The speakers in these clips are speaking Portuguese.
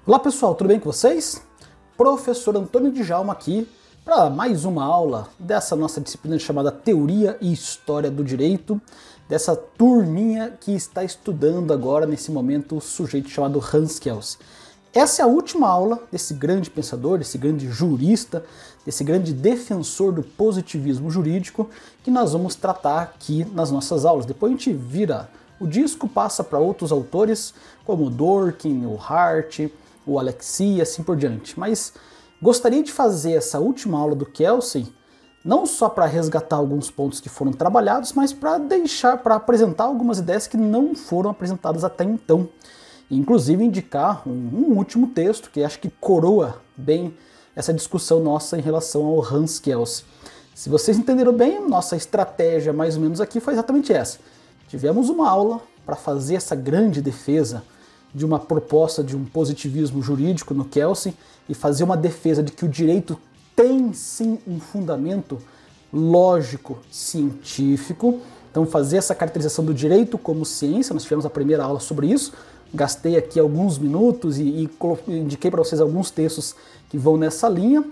Olá pessoal, tudo bem com vocês? Professor Antônio Djalma aqui para mais uma aula dessa nossa disciplina chamada Teoria e História do Direito, dessa turminha que está estudando agora nesse momento o sujeito chamado Hans Kelsen. Essa é a última aula desse grande pensador, desse grande jurista, desse grande defensor do positivismo jurídico que nós vamos tratar aqui nas nossas aulas. Depois a gente vira o disco, passa para outros autores como o Dworkin, o Hart, o Alexis e assim por diante. Mas gostaria de fazer essa última aula do Kelsen não só para resgatar alguns pontos que foram trabalhados, mas para apresentar algumas ideias que não foram apresentadas até então. Inclusive indicar um último texto que acho que coroa bem essa discussão nossa em relação ao Hans Kelsen. Se vocês entenderam bem, nossa estratégia mais ou menos aqui foi exatamente essa. Tivemos uma aula para fazer essa grande defesa de uma proposta de um positivismo jurídico no Kelsen e fazer uma defesa de que o direito tem sim um fundamento lógico, científico. Então fazer essa caracterização do direito como ciência, nós tivemos a primeira aula sobre isso. Gastei aqui alguns minutos e indiquei para vocês alguns textos que vão nessa linha.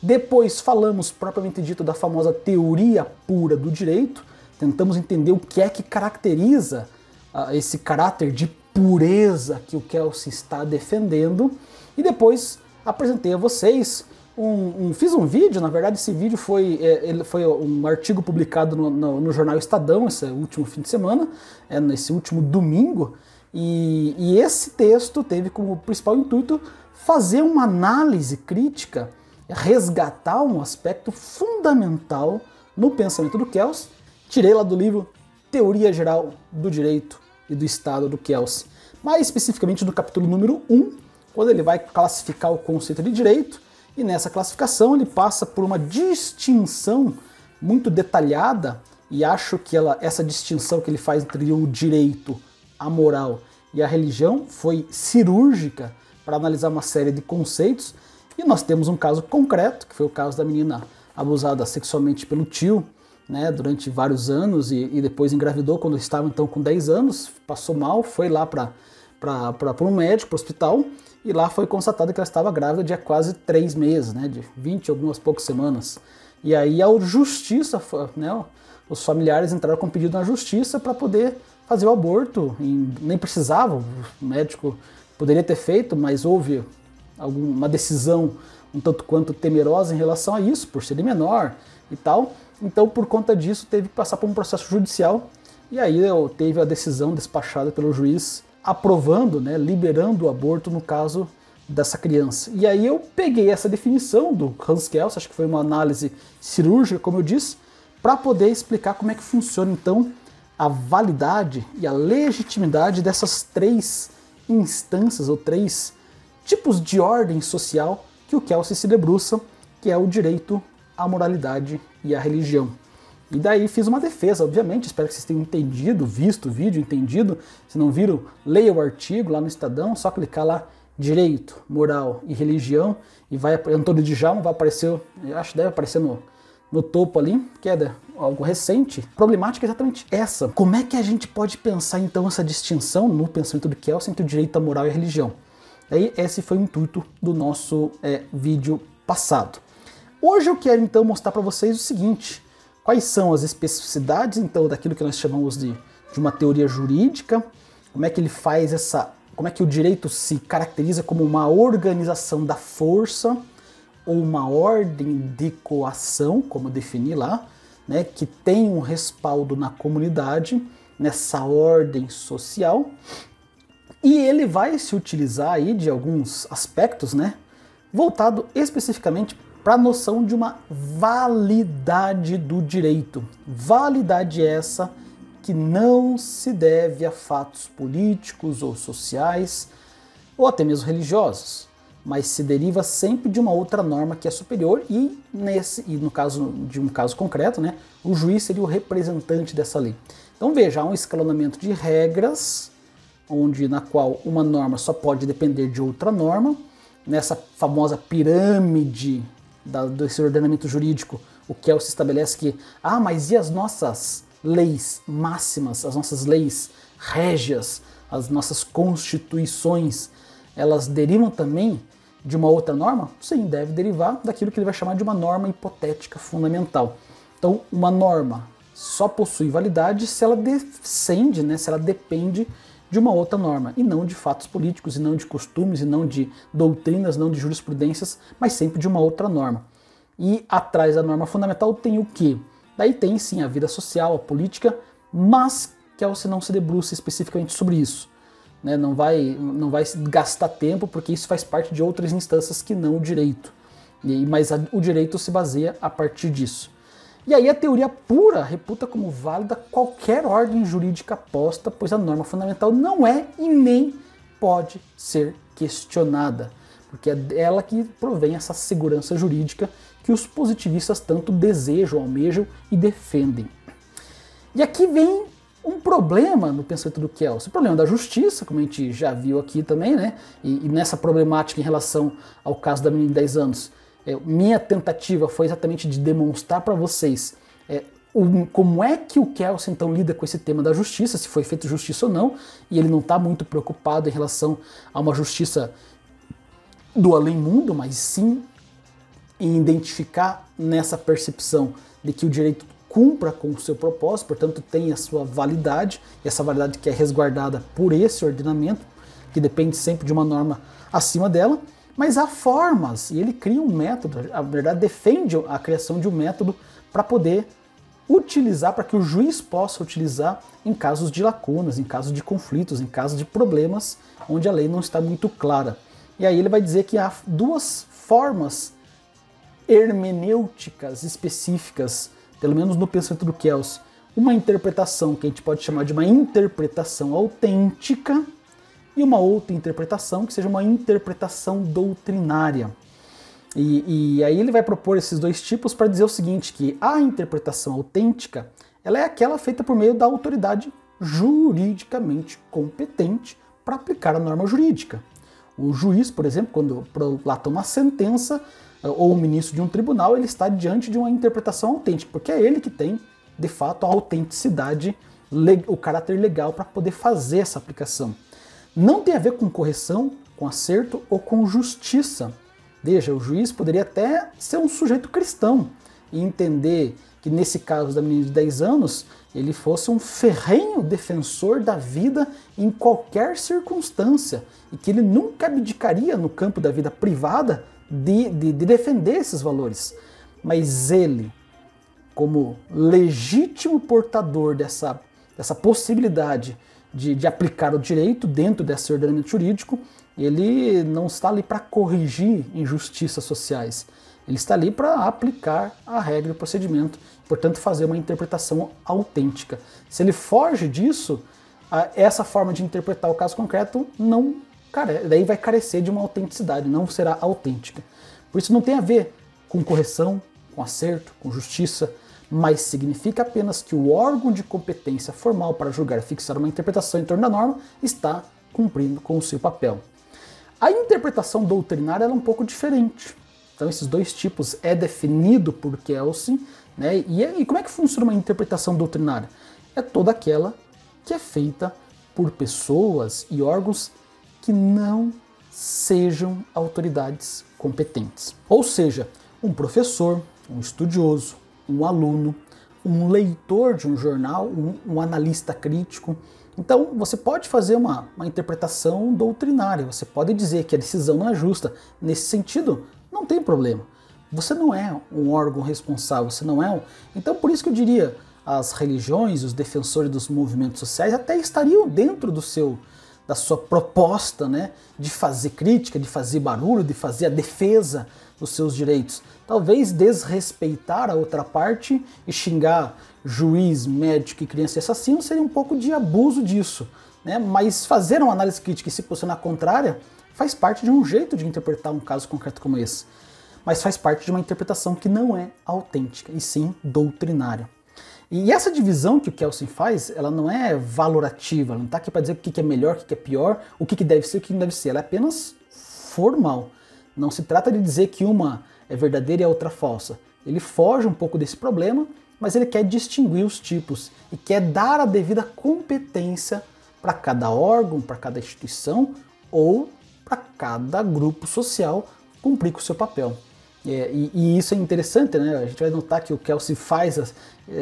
Depois falamos propriamente dito da famosa teoria pura do direito. Tentamos entender o que é que caracteriza esse caráter de pureza que o Kelsen está defendendo. E depois apresentei a vocês, fiz um vídeo, na verdade esse vídeo foi um artigo publicado no jornal Estadão, esse último fim de semana, nesse último domingo. E esse texto teve como principal intuito fazer uma análise crítica, resgatar um aspecto fundamental no pensamento do Kelsen. Tirei lá do livro Teoria Geral do Direito e do Estado do Kelsen, mais especificamente do capítulo número 1, quando ele vai classificar o conceito de direito, e nessa classificação ele passa por uma distinção muito detalhada, e acho que essa distinção que ele faz entre o direito, a moral e a religião foi cirúrgica para analisar uma série de conceitos. E nós temos um caso concreto, que foi o caso da menina abusada sexualmente pelo tio, né, durante vários anos e depois engravidou quando estava então com 10 anos, passou mal, foi lá para um médico, para o hospital, e lá foi constatado que ela estava grávida de quase 3 meses, né, de 20 algumas poucas semanas. E aí a justiça, né, os familiares entraram com pedido na justiça para poder fazer o aborto, e nem precisava, o médico poderia ter feito, mas houve uma decisão um tanto quanto temerosa em relação a isso, por ser menor e tal. Então, por conta disso, teve que passar por um processo judicial, e aí teve a decisão despachada pelo juiz aprovando, né, liberando o aborto no caso dessa criança. E aí eu peguei essa definição do Hans Kelsen, acho que foi uma análise cirúrgica, como eu disse, para poder explicar como é que funciona então a validade e a legitimidade dessas 3 instâncias ou 3 tipos de ordem social que o Kelsen se debruça, que é o direito, a moralidade e a religião. E daí fiz uma defesa, obviamente, espero que vocês tenham entendido, visto o vídeo, entendido. Se não viram, leia o artigo lá no Estadão, só clicar lá, direito, moral e religião, e vai, Antônio Djalma vai aparecer, acho que deve aparecer no topo ali, que é algo recente. A problemática é exatamente essa. Como é que a gente pode pensar então essa distinção no pensamento do Kelsen entre o direito, a moral e a religião? Aí esse foi o intuito do nosso vídeo passado. Hoje eu quero então mostrar para vocês o seguinte: quais são as especificidades então daquilo que nós chamamos de uma teoria jurídica, como é que ele faz como é que o direito se caracteriza como uma organização da força ou uma ordem de coação, como eu defini lá, né, que tem um respaldo na comunidade, nessa ordem social. E ele vai se utilizar aí de alguns aspectos, né, voltado especificamente para a noção de uma validade do direito. Validade essa que não se deve a fatos políticos ou sociais, ou até mesmo religiosos, mas se deriva sempre de uma outra norma que é superior, e no caso de um caso concreto, né, o juiz seria o representante dessa lei. Então veja, há um escalonamento de regras, na qual uma norma só pode depender de outra norma. Nessa famosa pirâmide desse ordenamento jurídico, o Kelsen estabelece que, mas e as nossas leis máximas, as nossas leis régias, as nossas constituições, elas derivam também de uma outra norma? Sim, deve derivar daquilo que ele vai chamar de uma norma hipotética fundamental. Então, uma norma só possui validade se ela descende, né, se ela depende de uma outra norma, e não de fatos políticos, e não de costumes, e não de doutrinas, não de jurisprudências, mas sempre de uma outra norma. E atrás da norma fundamental tem o quê? Daí tem sim a vida social, a política, mas Kelsey não se debruça especificamente sobre isso. Né? Não vai gastar tempo, porque isso faz parte de outras instâncias que não o direito. Mas o direito se baseia a partir disso. E aí a teoria pura reputa como válida qualquer ordem jurídica posta, pois a norma fundamental não é e nem pode ser questionada, porque é dela que provém essa segurança jurídica que os positivistas tanto desejam, almejam e defendem. E aqui vem um problema no pensamento do Kelsey, o problema da justiça, como a gente já viu aqui também, né? E nessa problemática em relação ao caso da menina de 10 anos, minha tentativa foi exatamente de demonstrar para vocês como é que o Kelsey então lida com esse tema da justiça, se foi feita justiça ou não, e ele não está muito preocupado em relação a uma justiça do além-mundo, mas sim em identificar nessa percepção de que o direito cumpra com o seu propósito, portanto tem a sua validade, e essa validade que é resguardada por esse ordenamento, que depende sempre de uma norma acima dela, mas há formas, e ele cria um método, na verdade defende a criação de um método para poder utilizar, para que o juiz possa utilizar em casos de lacunas, em casos de conflitos, em casos de problemas onde a lei não está muito clara. E aí ele vai dizer que há duas formas hermenêuticas específicas, pelo menos no pensamento do Kelsey, uma interpretação que a gente pode chamar de uma interpretação autêntica e uma outra interpretação que seja uma interpretação doutrinária. E aí ele vai propor esses dois tipos para dizer o seguinte, que a interpretação autêntica ela é aquela feita por meio da autoridade juridicamente competente para aplicar a norma jurídica. O juiz, por exemplo, quando prolata uma sentença, ou o ministro de um tribunal, ele está diante de uma interpretação autêntica, porque é ele que tem, de fato, a autenticidade, o caráter legal para poder fazer essa aplicação. Não tem a ver com correção, com acerto ou com justiça. Veja, o juiz poderia até ser um sujeito cristão e entender que nesse caso da menina de 10 anos, ele fosse um ferrenho defensor da vida em qualquer circunstância e que ele nunca abdicaria no campo da vida privada de defender esses valores. Mas ele, como legítimo portador dessa possibilidade de aplicar o direito dentro desse ordenamento jurídico, ele não está ali para corrigir injustiças sociais. Ele está ali para aplicar a regra e o procedimento, portanto fazer uma interpretação autêntica. Se ele foge disso, essa forma de interpretar o caso concreto daí vai carecer de uma autenticidade, não será autêntica. Por isso não tem a ver com correção, com acerto, com justiça, mas significa apenas que o órgão de competência formal para julgar e fixar uma interpretação em torno da norma está cumprindo com o seu papel. A interpretação doutrinária é um pouco diferente. Então esses dois tipos é definido por Kelsey, né? E como é que funciona uma interpretação doutrinária? É toda aquela que é feita por pessoas e órgãos que não sejam autoridades competentes. Ou seja, um professor, um estudioso, um aluno, um leitor de um jornal, um analista crítico. Então você pode fazer uma interpretação doutrinária, você pode dizer que a decisão não é justa. Nesse sentido, não tem problema. Você não é um órgão responsável, você não é um... Então por isso que eu diria, as religiões, os defensores dos movimentos sociais até estariam dentro da sua proposta, né, de fazer crítica, de fazer barulho, de fazer a defesa dos seus direitos. Talvez desrespeitar a outra parte e xingar juiz, médico e criança e assassino seria um pouco de abuso disso, né? Mas fazer uma análise crítica e se posicionar contrária faz parte de um jeito de interpretar um caso concreto como esse. Mas faz parte de uma interpretação que não é autêntica, e sim doutrinária. E essa divisão que o Kelsey faz, ela não é valorativa, ela não está aqui para dizer o que é melhor, o que é pior, o que deve ser, o que não deve ser. Ela é apenas formal. Não se trata de dizer que uma é verdadeira e a outra falsa. Ele foge um pouco desse problema, mas ele quer distinguir os tipos e quer dar a devida competência para cada órgão, para cada instituição ou para cada grupo social cumprir com o seu papel. E isso é interessante, né? A gente vai notar que o Kelsey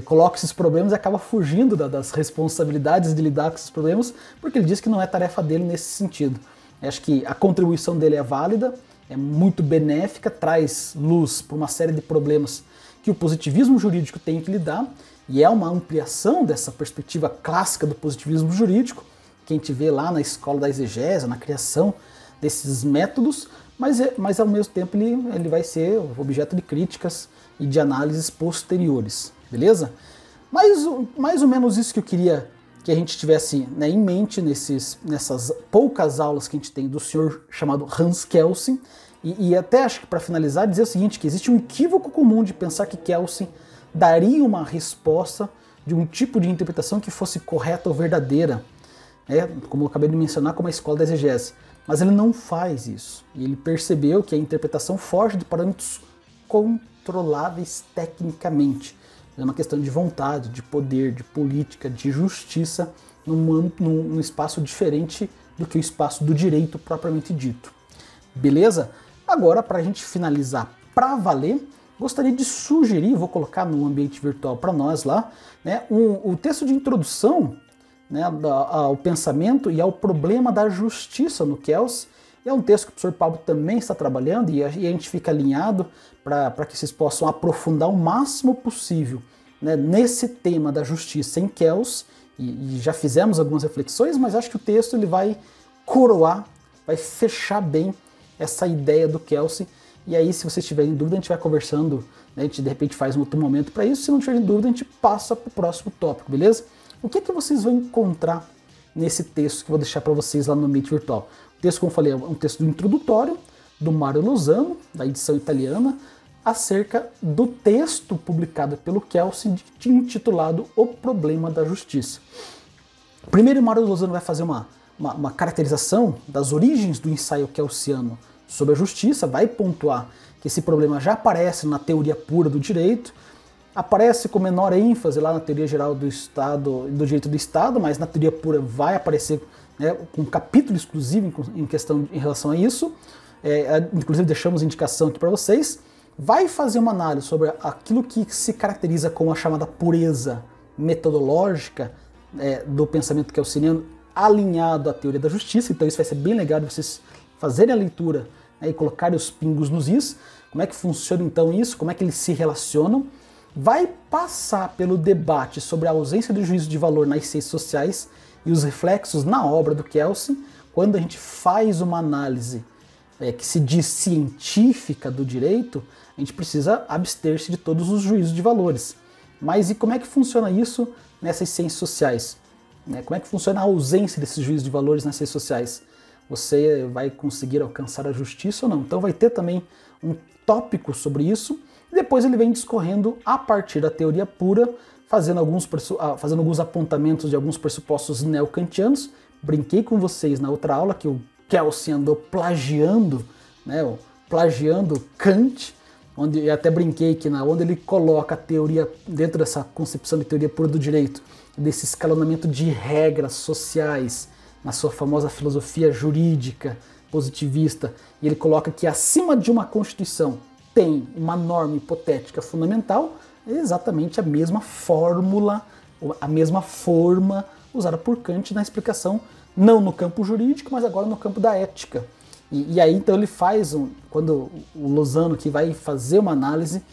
coloca esses problemas e acaba fugindo das responsabilidades de lidar com esses problemas, porque ele diz que não é tarefa dele nesse sentido. Eu acho que a contribuição dele é válida, é muito benéfica, traz luz para uma série de problemas que o positivismo jurídico tem que lidar, e é uma ampliação dessa perspectiva clássica do positivismo jurídico, que a gente vê lá na escola da exegese, na criação desses métodos, mas ao mesmo tempo ele vai ser objeto de críticas e de análises posteriores, beleza? Mais ou menos isso que eu queria que a gente tivesse, né, em mente nessas poucas aulas que a gente tem do senhor chamado Hans Kelsen, e até acho que para finalizar dizer o seguinte, que existe um equívoco comum de pensar que Kelsen daria uma resposta de um tipo de interpretação que fosse correta ou verdadeira, como eu acabei de mencionar, como a escola da exegese. Mas ele não faz isso. E ele percebeu que a interpretação foge de parâmetros controláveis tecnicamente. É uma questão de vontade, de poder, de política, de justiça, num espaço diferente do que o espaço do direito propriamente dito. Beleza? Agora, para a gente finalizar para valer, gostaria de sugerir, vou colocar no ambiente virtual para nós lá, né, o texto de introdução, né, ao pensamento e ao problema da justiça no Kelsen. É um texto que o professor Pablo também está trabalhando e a gente fica alinhado para que vocês possam aprofundar o máximo possível, né, nesse tema da justiça em Kelsen, e já fizemos algumas reflexões, mas acho que o texto ele vai coroar, vai fechar bem essa ideia do Kelsen. E aí, se vocês tiverem dúvida, a gente vai conversando, né, a gente de repente faz um outro momento para isso. Se não tiverem dúvida, a gente passa para o próximo tópico, beleza? O que vocês vão encontrar nesse texto que eu vou deixar para vocês lá no ambiente virtual? O texto, como eu falei, é um texto do introdutório, do Mario Lozano, da edição italiana, acerca do texto publicado pelo Kelsen, intitulado O Problema da Justiça. Primeiro, o Mario Lozano vai fazer uma caracterização das origens do ensaio kelsiano sobre a justiça, vai pontuar que esse problema já aparece na teoria pura do direito, aparece com menor ênfase lá na teoria geral do Estado, do direito do Estado, mas na teoria pura vai aparecer, né, com um capítulo exclusivo em relação a isso. Inclusive deixamos indicação aqui para vocês. Vai fazer uma análise sobre aquilo que se caracteriza com a chamada pureza metodológica do pensamento kelseniano alinhado à teoria da justiça. Então isso vai ser bem legal de vocês fazerem a leitura, né, e colocarem os pingos nos is. Como é que funciona então isso? Como é que eles se relacionam? Vai passar pelo debate sobre a ausência de juízo de valor nas ciências sociais e os reflexos na obra do Kelsen. Quando a gente faz uma análise que se diz científica do direito, a gente precisa abster-se de todos os juízos de valores. Mas e como é que funciona isso nessas ciências sociais? Como é que funciona a ausência desses juízos de valores nas ciências sociais? Você vai conseguir alcançar a justiça ou não? Então vai ter também um tópico sobre isso. Depois ele vem discorrendo a partir da teoria pura, fazendo alguns apontamentos de alguns pressupostos neocantianos. Brinquei com vocês na outra aula que o Kelsen andou plagiando, né, plagiando Kant, onde eu até brinquei que onde ele coloca a teoria, dentro dessa concepção de teoria pura do direito, desse escalonamento de regras sociais, na sua famosa filosofia jurídica positivista, e ele coloca que acima de uma Constituição tem uma norma hipotética fundamental, é exatamente a mesma fórmula, a mesma forma usada por Kant na explicação, não no campo jurídico, mas agora no campo da ética. E aí então ele faz, quando o Lozano que vai fazer uma análise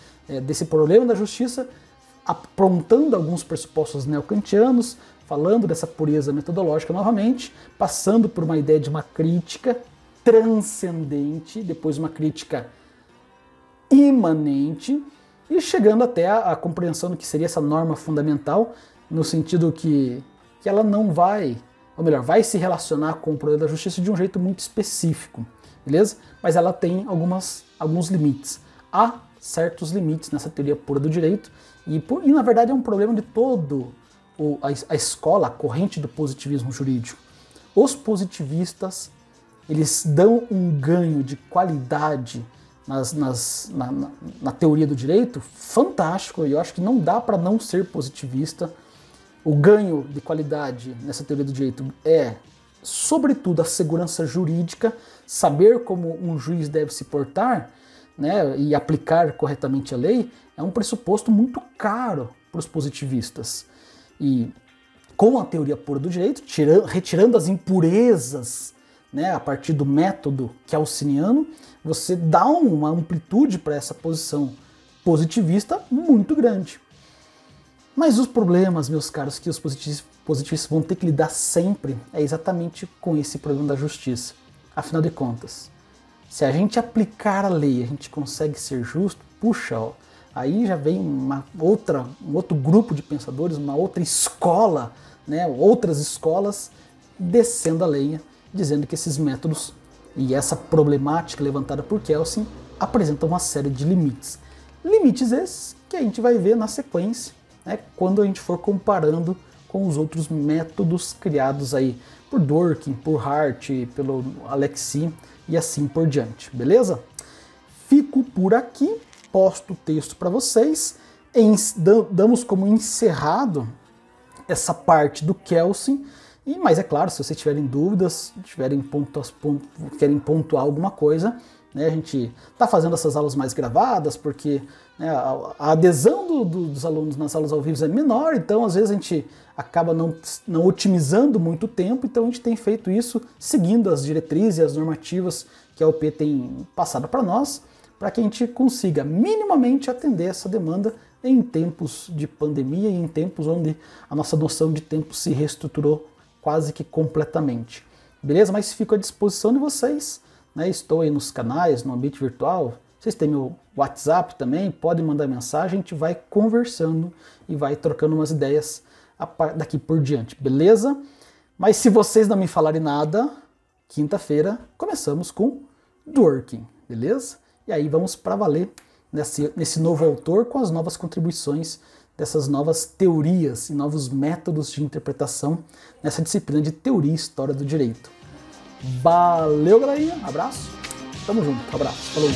desse problema da justiça, aprontando alguns pressupostos neocantianos, falando dessa pureza metodológica novamente, passando por uma ideia de uma crítica transcendente, depois uma crítica imanente, e chegando até a compreensão do que seria essa norma fundamental, no sentido que ela não vai, ou melhor, vai se relacionar com o problema da justiça de um jeito muito específico, beleza? Mas ela tem alguns limites. Há certos limites nessa teoria pura do direito, e na verdade é um problema de todo a escola, a corrente do positivismo jurídico. Os positivistas, eles dão um ganho de qualidade na teoria do direito fantástico, e eu acho que não dá para não ser positivista. O ganho de qualidade nessa teoria do direito é sobretudo a segurança jurídica, saber como um juiz deve se portar, né, e aplicar corretamente a lei, é um pressuposto muito caro para os positivistas. E com a teoria pura do direito, retirando as impurezas, né, a partir do método kelseniano, você dá uma amplitude para essa posição positivista muito grande. Mas os problemas, meus caros, que os positivistas vão ter que lidar sempre é exatamente com esse problema da justiça. Afinal de contas, se a gente aplicar a lei, a gente consegue ser justo, puxa, ó, aí já vem um outro grupo de pensadores, uma outra escola, né, outras escolas descendo a lenha, dizendo que esses métodos e essa problemática levantada por Kelsen apresentam uma série de limites. Limites esses que a gente vai ver na sequência, né, quando a gente for comparando com os outros métodos criados aí por Dworkin, por Hart, pelo Alexis e assim por diante, beleza? Fico por aqui, posto o texto para vocês, damos como encerrado essa parte do Kelsen, mas é claro, se vocês tiverem dúvidas, querem pontuar alguma coisa, né, a gente está fazendo essas aulas mais gravadas porque, né, a adesão dos alunos nas aulas ao vivo é menor, então às vezes a gente acaba não otimizando muito o tempo, então a gente tem feito isso seguindo as diretrizes e as normativas que a UP tem passado para nós, para que a gente consiga minimamente atender essa demanda em tempos de pandemia e em tempos onde a nossa noção de tempo se reestruturou quase que completamente. Beleza? Mas fico à disposição de vocês, né? Estou aí nos canais, no ambiente virtual, vocês têm meu WhatsApp também, podem mandar mensagem, a gente vai conversando e vai trocando umas ideias daqui por diante, beleza? Mas se vocês não me falarem nada, quinta-feira começamos com Dworkin, beleza? E aí vamos para valer nesse novo autor com as novas contribuições dessas novas teorias e novos métodos de interpretação nessa disciplina de teoria e história do direito. Valeu, galerinha, abraço, tamo junto, abraço, falou!